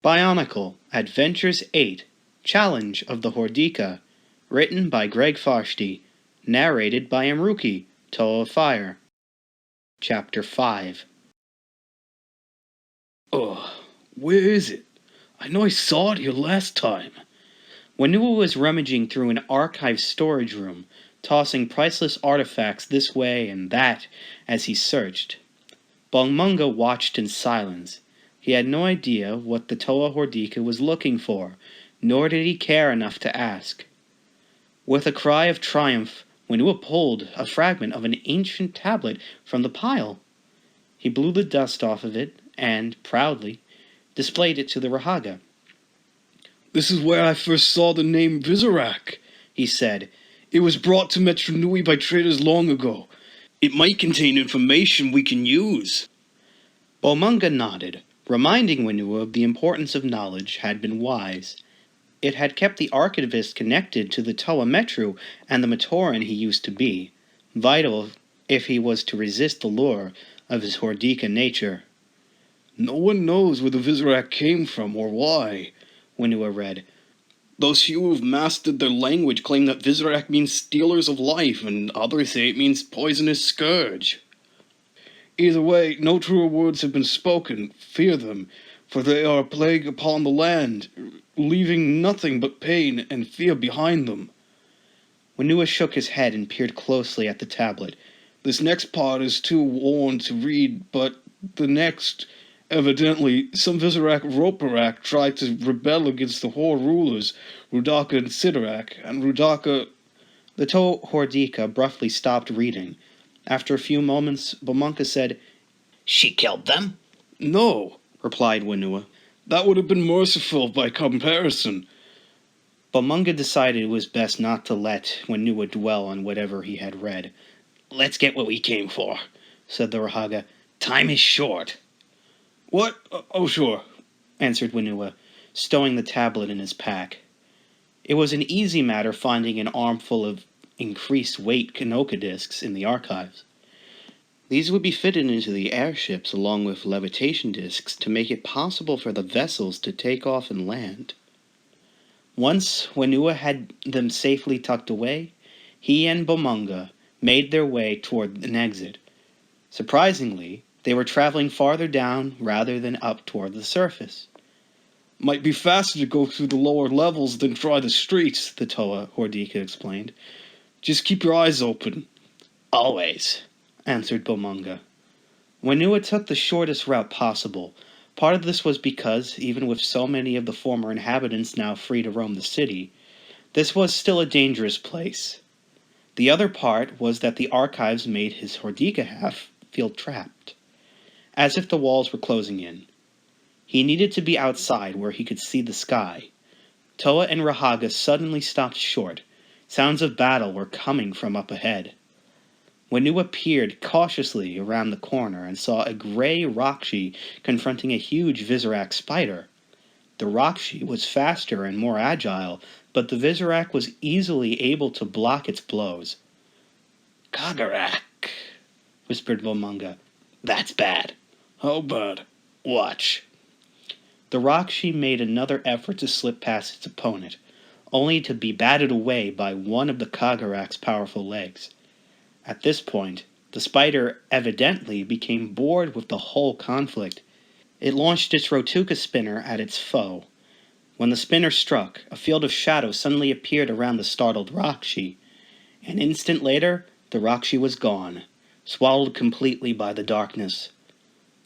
BIONICLE, Adventures 8, Challenge of the Hordika, written by Greg Farshtey, narrated by Amruki, Toe of Fire. Chapter 5. Ugh, where is it? I know I saw it here last time. Wenua was rummaging through an archive storage room, tossing priceless artifacts this way and that as he searched. Balmunga watched in silence. He had no idea what the Toa Hordika was looking for, nor did he care enough to ask. With a cry of triumph, Wenua pulled a fragment of an ancient tablet from the pile. He blew the dust off of it and, proudly, displayed it to the Rahaga. This is where I first saw the name Vizorak, he said. It was brought to Metro Nui by traders long ago. It might contain information we can use. Balmunga nodded. Reminding Wenua of the importance of knowledge had been wise. It had kept the archivist connected to the Toa Metru and the Matoran he used to be, vital if he was to resist the lure of his Hordika nature. No one knows where the Vizorak came from or why, Wenua read. Those few who've mastered their language claim that Vizorak means stealers of life, and others say it means poisonous scourge. Either way, no truer words have been spoken. Fear them, for they are a plague upon the land, leaving nothing but pain and fear behind them. Wenua shook his head and peered closely at the tablet. This next part is too worn to read, but the next... Evidently, some Vizorak Roparak tried to rebel against the Hor rulers, Rudaka and Sidorak, and Rudaka... The Toa Hordika abruptly stopped reading. After a few moments, Balmunga said, "She killed them?" "No," replied Wenua. "That would have been merciful by comparison." Balmunga decided it was best not to let Wenua dwell on whatever he had read. "Let's get what we came for," said the Rahaga. "Time is short." "What? Oh, sure," answered Wenua, stowing the tablet in his pack. It was an easy matter finding an armful of increased weight Kanoka discs in the archives. These would be fitted into the airships along with levitation discs to make it possible for the vessels to take off and land. Once Wenua had them safely tucked away, he and Balmunga made their way toward an exit. Surprisingly, they were traveling farther down rather than up toward the surface. "Might be faster to go through the lower levels than try the streets," the Toa Hordika explained. "Just keep your eyes open." "Always," answered Balmunga. Wenua took the shortest route possible. Part of this was because, even with so many of the former inhabitants now free to roam the city, this was still a dangerous place. The other part was that the archives made his Hordika half feel trapped, as if the walls were closing in. He needed to be outside where he could see the sky. Toa and Rahaga suddenly stopped short. Sounds of battle were coming from up ahead. Wenua peered cautiously around the corner and saw a gray Rakshi confronting a huge Vizorak spider. The Rakshi was faster and more agile, but the Vizorak was easily able to block its blows. "Kagarak," whispered Balmunga. "That's bad." "How bad?" "Watch." The Rakshi made another effort to slip past its opponent, only to be batted away by one of the Kagarak's powerful legs. At this point, the spider evidently became bored with the whole conflict. It launched its Rotuka spinner at its foe. When the spinner struck, a field of shadow suddenly appeared around the startled Rakshi. An instant later, the Rakshi was gone, swallowed completely by the darkness.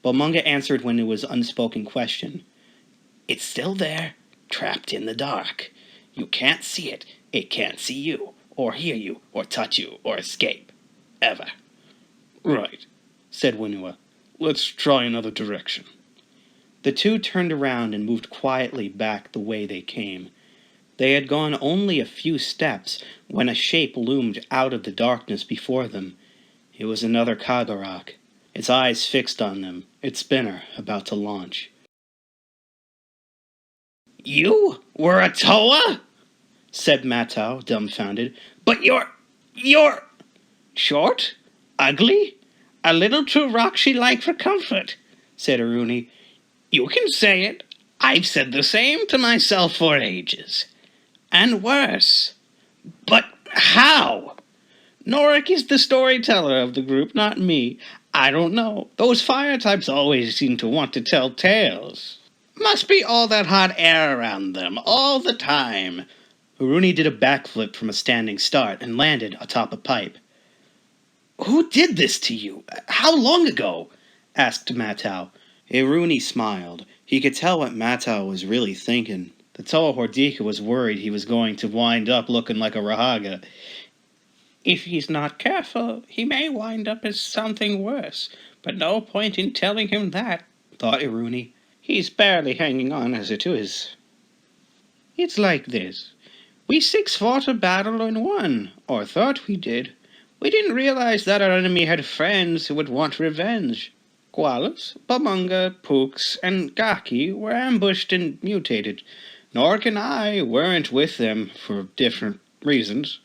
Balmunga answered Wenua's unspoken question. "It's still there, trapped in the dark. You can't see it, it can't see you, or hear you, or touch you, or escape. Ever." "Right," said Wenua. "Let's try another direction." The two turned around and moved quietly back the way they came. They had gone only a few steps when a shape loomed out of the darkness before them. It was another Kagarak, its eyes fixed on them, its spinner about to launch. "You were a Toa?" said Matau, dumbfounded. "But you're... short? Ugly? A little too Rakshi-like for comfort," said Aruni. "You can say it. I've said the same to myself for ages. And worse. But how? Norik is the storyteller of the group, not me. I don't know. Those fire types always seem to want to tell tales. Must be all that hot air around them, all the time. Iruni did a backflip from a standing start and landed atop a pipe. Who did this to you? How long ago? Asked Matau. Iruni smiled. He could tell what Matau was really thinking. The Toa Hordika was worried he was going to wind up looking like a Rahaga. If he's not careful, he may wind up as something worse. But no point in telling him that, thought Iruni. He's barely hanging on as it is. It's like this. We 6 fought a battle and won, or thought we did. We didn't realize that our enemy had friends who would want revenge. Koalas, Bamunga, Pooks, and Gaki were ambushed and mutated. Nork and I weren't with them for different reasons.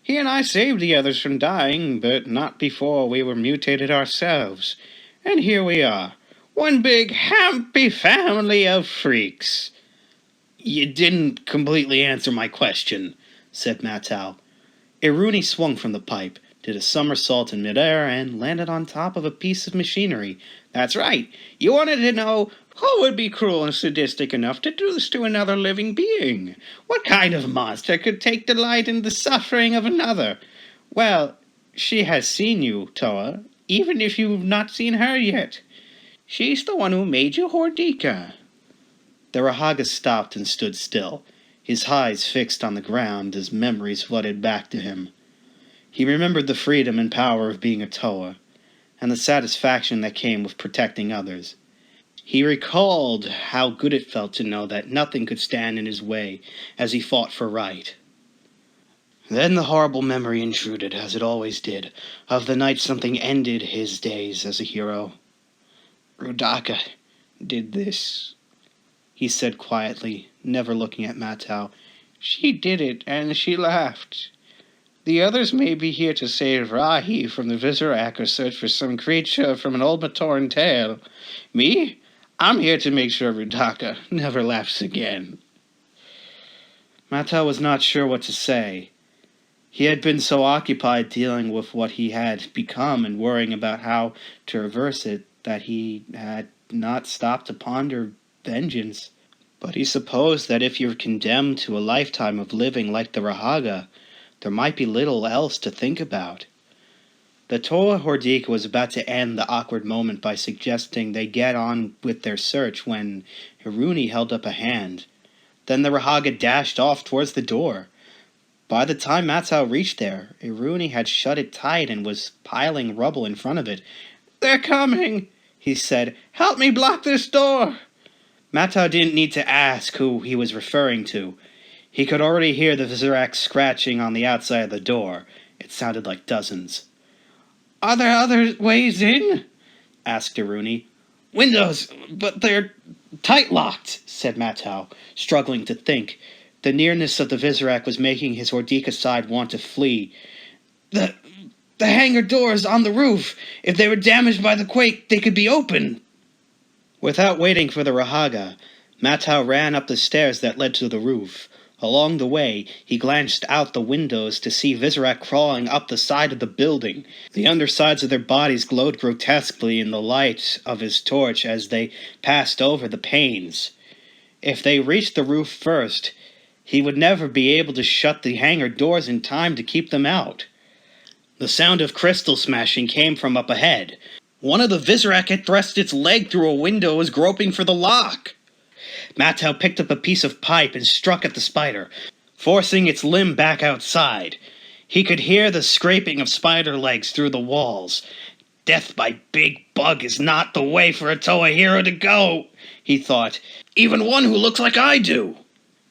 He and I saved the others from dying, but not before we were mutated ourselves. And here we are, one big happy family of freaks. You didn't completely answer my question, said Matau. Iruni swung from the pipe, did a somersault in midair, and landed on top of a piece of machinery. That's right. You wanted to know who would be cruel and sadistic enough to do this to another living being? What kind of monster could take delight in the suffering of another? Well, she has seen you, Toa, even if you've not seen her yet. She's the one who made you Hordika. The Rahaga stopped and stood still, his eyes fixed on the ground as memories flooded back to him. He remembered the freedom and power of being a Toa, and the satisfaction that came with protecting others. He recalled how good it felt to know that nothing could stand in his way as he fought for right. Then the horrible memory intruded, as it always did, of the night something ended his days as a hero. Rudaka did this, he said quietly, never looking at Matau. She did it, and she laughed. The others may be here to save Rahi from the Vizorak or search for some creature from an old Matoran tale. Me? I'm here to make sure Rudaka never laughs again. Matau was not sure what to say. He had been so occupied dealing with what he had become and worrying about how to reverse it that he had not stopped to ponder vengeance. But he supposed that if you're condemned to a lifetime of living like the Rahaga, there might be little else to think about. The Toa Hordika was about to end the awkward moment by suggesting they get on with their search when Iruni held up a hand. Then the Rahaga dashed off towards the door. By the time Matau reached there, Iruni had shut it tight and was piling rubble in front of it. "They're coming," he said. "Help me block this door." Matau didn't need to ask who he was referring to. He could already hear the Vizorak scratching on the outside of the door. It sounded like dozens. "Are there other ways in?" asked Iruni. "Windows, but they're tight-locked," said Matau, struggling to think. The nearness of the Vizorak was making his Hordika side want to flee. The hangar doors on the roof. If they were damaged by the quake, they could be open." Without waiting for the Rahaga, Matau ran up the stairs that led to the roof. Along the way, he glanced out the windows to see Vizorak crawling up the side of the building. The undersides of their bodies glowed grotesquely in the light of his torch as they passed over the panes. If they reached the roof first, he would never be able to shut the hangar doors in time to keep them out. The sound of crystal smashing came from up ahead. One of the Vizorak had thrust its leg through a window and was groping for the lock. Matau picked up a piece of pipe and struck at the spider, forcing its limb back outside. He could hear the scraping of spider legs through the walls. Death by big bug is not the way for a Toa hero to go, he thought. Even one who looks like I do.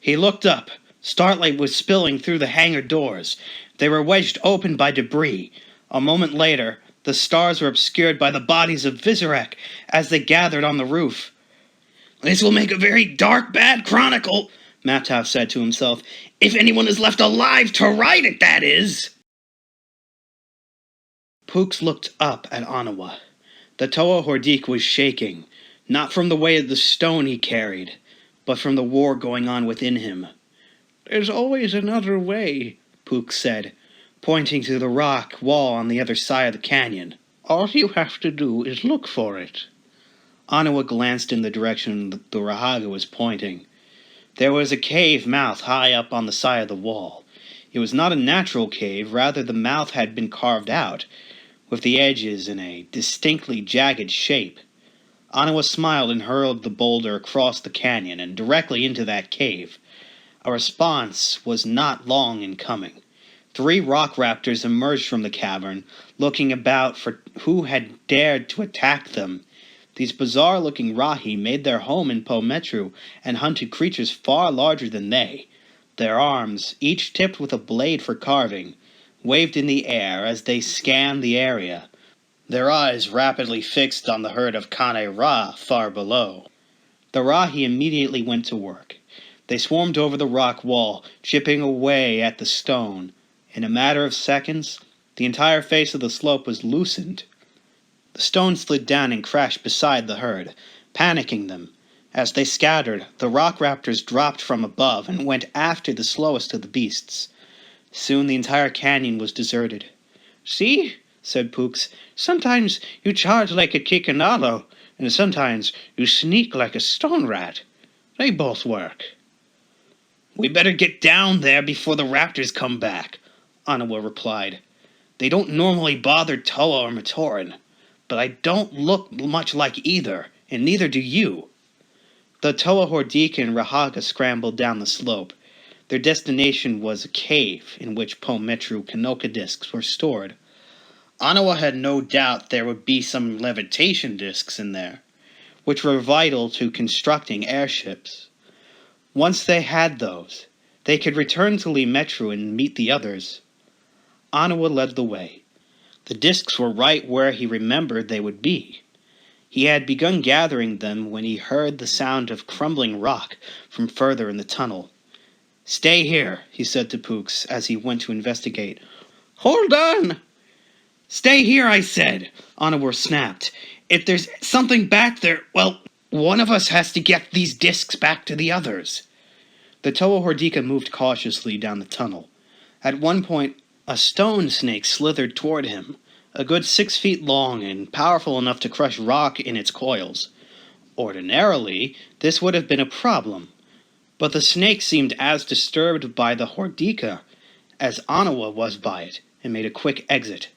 He looked up. Starlight was spilling through the hangar doors. They were wedged open by debris. A moment later, the stars were obscured by the bodies of Vizorak as they gathered on the roof. "This will make a very dark, bad chronicle," Matau said to himself. "If anyone is left alive to write it, that is." Pooks looked up at Anawa. The Toa Hordika was shaking, not from the weight of the stone he carried, but from the war going on within him. "There's always another way," Pook said, pointing to the rock wall on the other side of the canyon. "All you have to do is look for it." Anawa glanced in the direction the Rahaga was pointing. There was a cave mouth high up on the side of the wall. It was not a natural cave, rather the mouth had been carved out, with the edges in a distinctly jagged shape. Anawa smiled and hurled the boulder across the canyon and directly into that cave. A response was not long in coming. 3 rock raptors emerged from the cavern, looking about for who had dared to attack them. These bizarre-looking Rahi made their home in Pometru and hunted creatures far larger than they. Their arms, each tipped with a blade for carving, waved in the air as they scanned the area, their eyes rapidly fixed on the herd of Kane-Ra far below. The Rahi immediately went to work. They swarmed over the rock wall, chipping away at the stone. In a matter of seconds, the entire face of the slope was loosened. The stone slid down and crashed beside the herd, panicking them. As they scattered, the rock raptors dropped from above and went after the slowest of the beasts. Soon the entire canyon was deserted. "See," said Pooks, "sometimes you charge like a Kikanalo, and sometimes you sneak like a stone rat. They both work." "We better get down there before the raptors come back," Anawa replied. "They don't normally bother Toa or Matoran, but I don't look much like either, and neither do you." The Toa, Hordika, and Rahaga scrambled down the slope. Their destination was a cave in which Pometru Kanoka discs were stored. Anawa had no doubt there would be some levitation discs in there, which were vital to constructing airships. Once they had those, they could return to Limetru and meet the others. Anawa led the way. The discs were right where he remembered they would be. He had begun gathering them when he heard the sound of crumbling rock from further in the tunnel. "Stay here," he said to Pooks as he went to investigate. "Hold on!" "Stay here, I said," Anawa snapped. "If there's something back there, well, one of us has to get these discs back to the others." The Toa Hordika moved cautiously down the tunnel. At one point, a stone snake slithered toward him, a good 6 feet long and powerful enough to crush rock in its coils. Ordinarily, this would have been a problem, but the snake seemed as disturbed by the Hordika as Anawa was by it, and made a quick exit.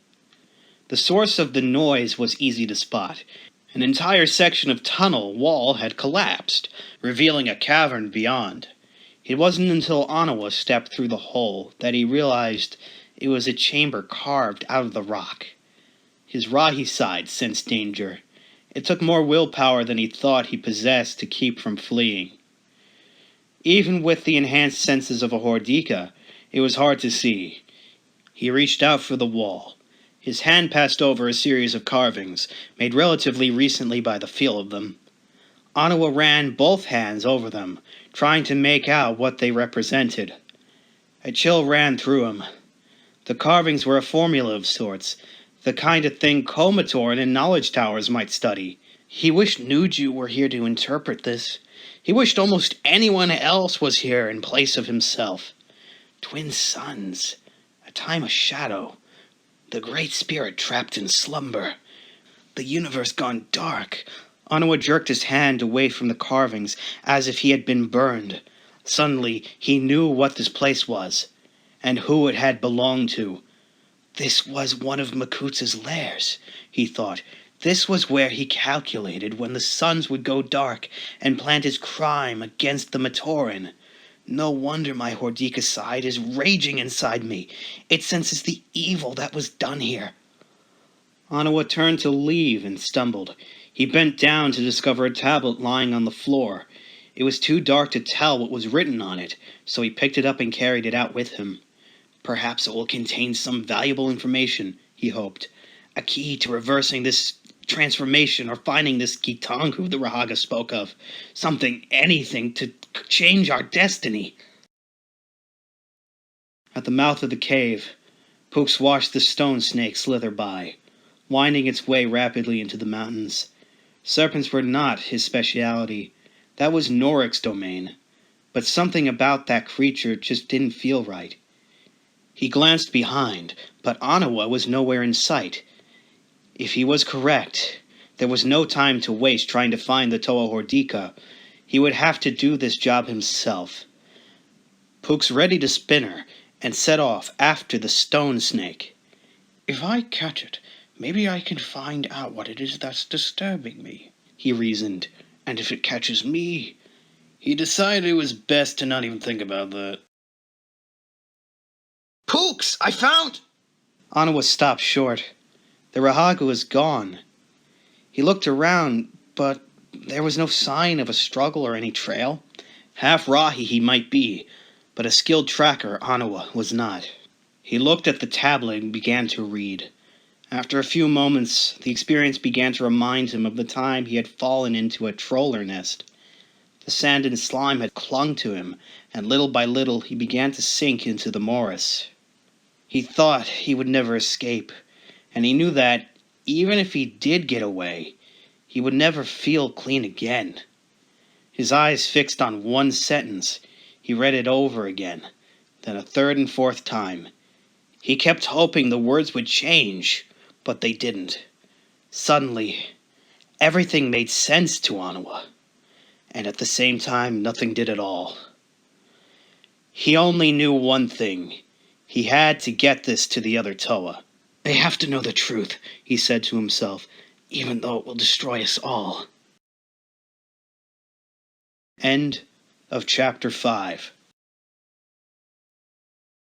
The source of the noise was easy to spot. An entire section of tunnel wall had collapsed, revealing a cavern beyond. It wasn't until Anawa stepped through the hole that he realized it was a chamber carved out of the rock. His Rahi side sensed danger. It took more willpower than he thought he possessed to keep from fleeing. Even with the enhanced senses of a Hordika, it was hard to see. He reached out for the wall. His hand passed over a series of carvings, made relatively recently by the feel of them. Anawa ran both hands over them, trying to make out what they represented. A chill ran through him. The carvings were a formula of sorts, the kind of thing Komatoran and knowledge towers might study. He wished Nuju were here to interpret this. He wished almost anyone else was here in place of himself. Twin suns, a time of shadow, the great spirit trapped in slumber, the universe gone dark. Anawa jerked his hand away from the carvings as if he had been burned. Suddenly, he knew what this place was, and who it had belonged to. This was one of Makutsa's lairs, he thought. This was where he calculated when the suns would go dark and planned his crime against the Matoran. No wonder my Hordika side is raging inside me. It senses the evil that was done here. Anawa turned to leave and stumbled. He bent down to discover a tablet lying on the floor. It was too dark to tell what was written on it, so he picked it up and carried it out with him. Perhaps it will contain some valuable information, he hoped. A key to reversing this transformation or finding this Kitangu the Rahaga spoke of. Something, anything, to change our destiny. At the mouth of the cave, Pooks watched the stone snake slither by, winding its way rapidly into the mountains. Serpents were not his speciality. That was Norik's domain, but something about that creature just didn't feel right. He glanced behind, but Anawa was nowhere in sight. If he was correct, there was no time to waste trying to find the Toa Hordika. He would have to do this job himself. Pook's ready to spin her and set off after the stone snake. If I catch it, maybe I can find out what it is that's disturbing me, he reasoned. And if it catches me... He decided it was best to not even think about that. Pooks! I found... Anawa stopped short. The Rahaga was gone. He looked around, but there was no sign of a struggle or any trail. Half Rahi he might be, but a skilled tracker Anawa was not. He looked at the tablet and began to read. After a few moments, the experience began to remind him of the time he had fallen into a troller nest. The sand and slime had clung to him, and little by little he began to sink into the morass. He thought he would never escape, and he knew that, even if he did get away, he would never feel clean again. His eyes fixed on one sentence, he read it over again, then a third and fourth time. He kept hoping the words would change, but they didn't. Suddenly, everything made sense to Anawa, and at the same time, nothing did at all. He only knew one thing. He had to get this to the other Toa. They have to know the truth, he said to himself, even though it will destroy us all. End of chapter 5.